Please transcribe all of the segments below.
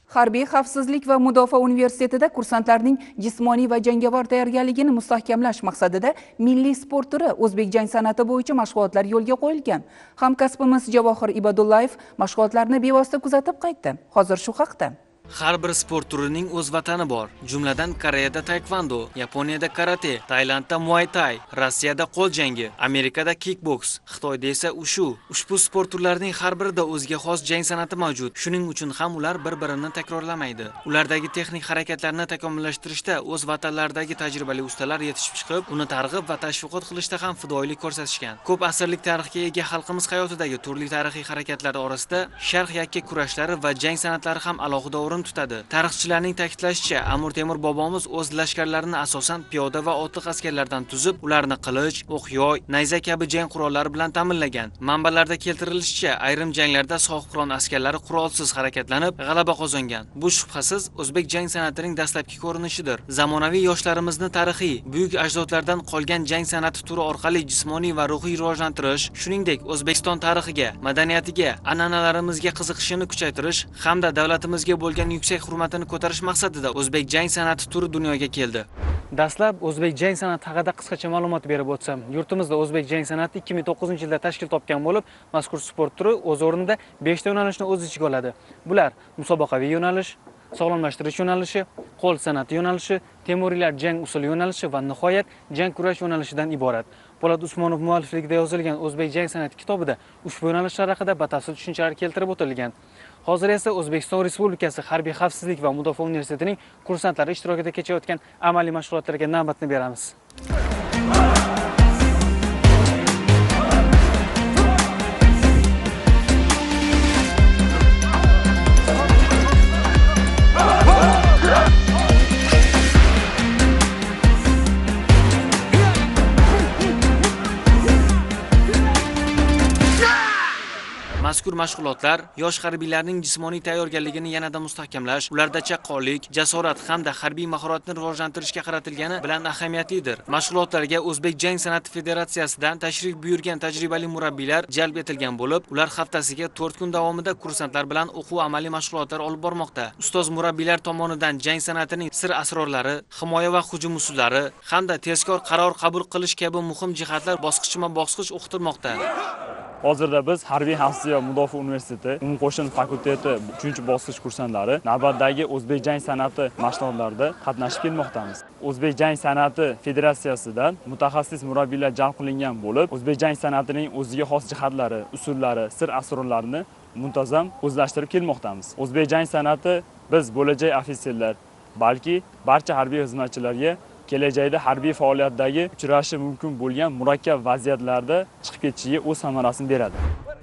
Harbiy xavfsizlik va mudofaa universitetida kursantlarning jismoniy va jangovar tayyorgarligini mustahkamlash maqsadida milliy sport turi o'zbek jang san'ati bo'yicha mashg'ulotlar yo'lga qo'yilgan. Hamkasbimiz Javohir Ibadullayev mashg'ulotlarni bevosita kuzatib qaytdi. Hozir shu haqda. Har bir sport turining o'z vatani bor. Jumladan Koreyada taekvondo, Yaponiyada karate, Tailandda muay thai, Rossiyada qo'l jangi, Amerikada kickboks, Xitoyda esa ushu. Ushbu sport turlarining har birida o'ziga xos jang san'ati mavjud. Shuning uchun ham ular bir-birini takrorlamaydi. Ulardagi texnik harakatlarni takomillashtirishda o'z vatanlaridagi tajribali ustalar yetishib chiqib, uni targ'ib va tashviqot qilishda ham fidoyilik ko'rsatishgan. Ko'p asrlik tarixga ega xalqimiz hayotidagi turli tarixiy harakatlar orasida sharq yakka kurashlari va jang san'atlari ham alohida o'rin tutadi. Tarixchilarning ta'kidlashicha, Amir Temur bobomiz o'z lashkarlarini asosan piyoda va otliq askarlardan tuzib, ularni qilich, o'q-yoy, nayza kabi jang qurollari bilan ta'minlagan. Manbalarda keltirilishicha, ayrim janglarda sohibqiron askarlari qurolsiz harakatlanib, g'alaba qozongan. Bu shubhasiz o'zbek jang san'atining dastlabki ko'rinishidir. Zamonaviy yoshlarimizni tarixiy, buyuk ajdodlardan qolgan jang san'ati turi orqali jismoniy va ruhiy rivojlantirish, shuningdek O'zbekiston tarixiga, madaniyatiga, an'analarimizga qiziqishini kuchaytirish hamda davlatimizga bo'lgan yuksak hurmatini ko'tarish maqsadida o'zbek jang san'ati turi dunyoga keldi. Dastlab o'zbek jang san'ati haqida qisqacha ma'lumot berib o'tsam, yurtimizda o'zbek jang san'ati 2009-yilda tashkil topgan bo'lib, mazkur sport turi o'z o'rnida 5 ta yo'nalishni o'z ichiga oladi. Bular musobaqaviy yo'nalish, sog'lomlashtirish yo'nalishi, qo'l san'ati yo'nalishi, temuriylar jang usuli yo'nalishi va nihoyat jang kurash yo'nalishidan iborat. Po'lat Usmonov muallifligida yozilgan O'zbek jang san'ati kitobida ushbu yo'nalishlar haqida batafsil tushunchalar keltirib o'tilgan. Hozir esa O'zbekiston Respublikasi Harbiy xavfsizlik va mudofaa universitetining kursantlari ishtirokida kechayotgan amaliy mashg'ulotlarga navbatni beramiz. Mazkur mashg'ulotlar yosh harbiylarning jismoniy tayyorgarligini yanada mustahkamlash, ularda chaqqonlik, jasorat hamda harbiy mahoratni rivojlantirishga qaratilgani bilan ahamiyatlidir. Mashg'ulotlarga O'zbek jang san'ati federatsiyasidan tashrif buyurgan tajribali murabbiylar jalb etilgan bo'lib, ular haftasiga 4 kun davomida kursantlar bilan o'quv amaliy mashg'ulotlar olib bormoqda. Ustoz murabbiylar tomonidan jang san'atining sir asrorlari, himoya va hujum usullari hamda tezkor qaror qabul qilish kabi muhim jihatlar bosqichma-bosqich o'qitilmoqda. Hozirda biz Harbiy xavfsizlik va mudofaa universiteti umumqo'shin fakulteti 3-bosqich kursantlari navbatdagi o'zbek jang san'ati mashg'ulotlarida qatnashib kelmoqdamiz. O'zbek jang san'ati federatsiyasidan mutaxassis murabbiylar jalb qilingan bo'lib, o'zbek jang san'atining o'ziga xos jihatlari, usullari, sir asrorlarini muntazam o'zlashtirib kelmoqdamiz. O'zbek jang san'ati biz bo'lajak ofitserlar, balki barcha harbiy xizmatchilarga kelajakda harbiy faoliyatdagi uchrashi mumkin bo'lgan murakkab vaziyatlarda chiqib ketishiga o'z samarasini beradi.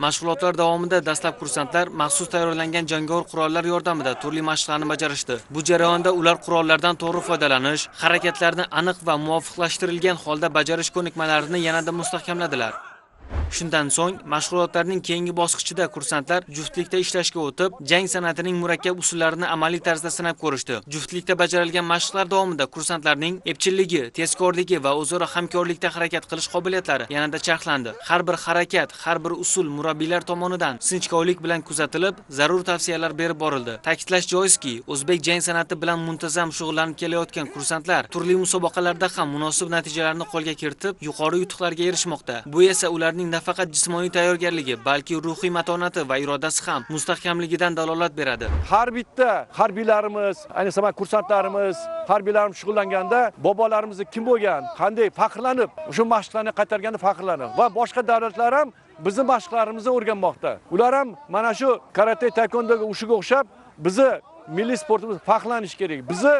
Mashg'ulotlar davomida dastlab kursantlar maxsus tayyorlangan jangovar qurollar yordamida turli mashqlarni bajarishdi. Bu jarayonda ular qurollardan to'g'ri foydalanish, harakatlarni aniq va muvofiqlashtirilgan holda bajarish ko'nikmalarini yanada mustahkamladilar. Shundan so'ng mashg'ulotlarning keyingi bosqichida kursantlar juftlikda ishlashga o'tib, jang san'atining murakkab usullarini amaliy tarzda sinab ko'rishdi. Juftlikda bajarilgan mashqlar davomida kursantlarning epchilligi, tezkorligi va o'zaro hamkorlikda harakat qilish qobiliyatlari yanada charxlandi. Har bir harakat, har bir usul murabbiylar tomonidan sinchkovlik bilan kuzatilib, zarur tavsiyalar berib borildi. Ta'kidlash joizki, o'zbek jang san'ati bilan muntazam shug'ullanib kelayotgan kursantlar turli musobaqalarda ham munosib natijalarni qo'lga kiritib, yuqori yutuqlarga erishmoqda. Bu esa ularning nafaqat jismoniy tayyorgarligi, balki ruhiy matonati va irodasi ham mustahkamligidan dalolat beradi. Har bitta harbiylarimiz, ayniqsa kursantlarimiz, harbiylarimiz shug'ullanganda bobolarimiz kim bo'lgan, qanday faxrlanib, o'sha mashqlarni qaytarganda faxrlanib va boshqa davlatlar ham bizning mashqlarimizni o'rganmoqda. Ular ham mana shu karate, taekwondoga ushiga o'xshab bizni milliy sportimiz faxrlanish kerak. Bizni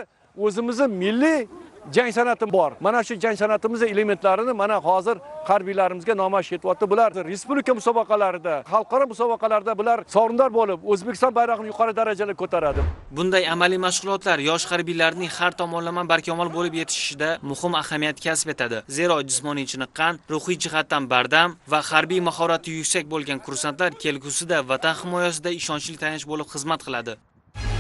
o'zimizning milliy jang san'ati bor. Mana shu jang san'atimizning elementlarini mana hozir harbiylarimizga namoyish etyapti. Bular respublika musobaqalarida, xalqaro musobaqalarda bular sovrindor bo'lib, O'zbekiston bayrog'ini yuqori darajaga ko'taradi. Bunday amaliy mashg'ulotlar yosh harbiylarning har tomonlama barkamol bo'lib yetishishida muhim ahamiyat kasb etadi. Zero jismoniy chiniqqan, ruhiy jihatdan bardam va harbiy mahorati yuksak bo'lgan kursantlar kelgusida vatan himoyasida ishonchli tayanch bo'lib xizmat qiladi.